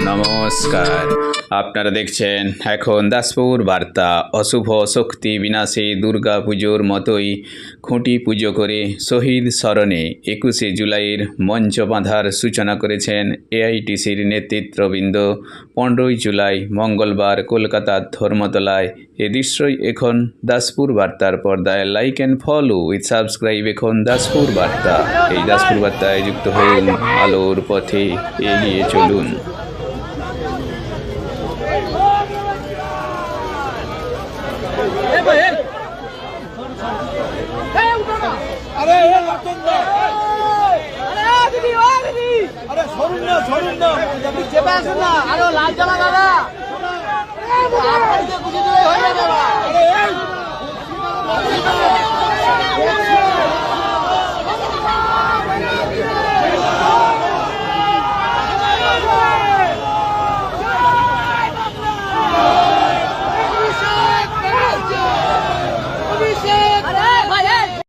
নমস্কার, আপনারা দেখছেন এখন দাসপুর বার্তা। অশুভ শক্তি বিনাশে দুর্গা পুজোর মতোই খুঁটি পুজো করে শহীদ স্মরণে 21শে জুলাইয়ের মঞ্চ বাঁধার সূচনা করেছেন এআইটিসির নেতৃত্ববৃন্দ। 15ই জুলাই মঙ্গলবার কলকাতার ধর্মতলায়। এ দৃশ্যই এখন দাসপুর বার্তার পর্দায়। Like and follow with subscribe এখন দাসপুর বার্তা। এই দাসপুর বার্তায় যুক্ত হন, আলোর পথে এগিয়ে চলুন। আরো লাল জামা দাদা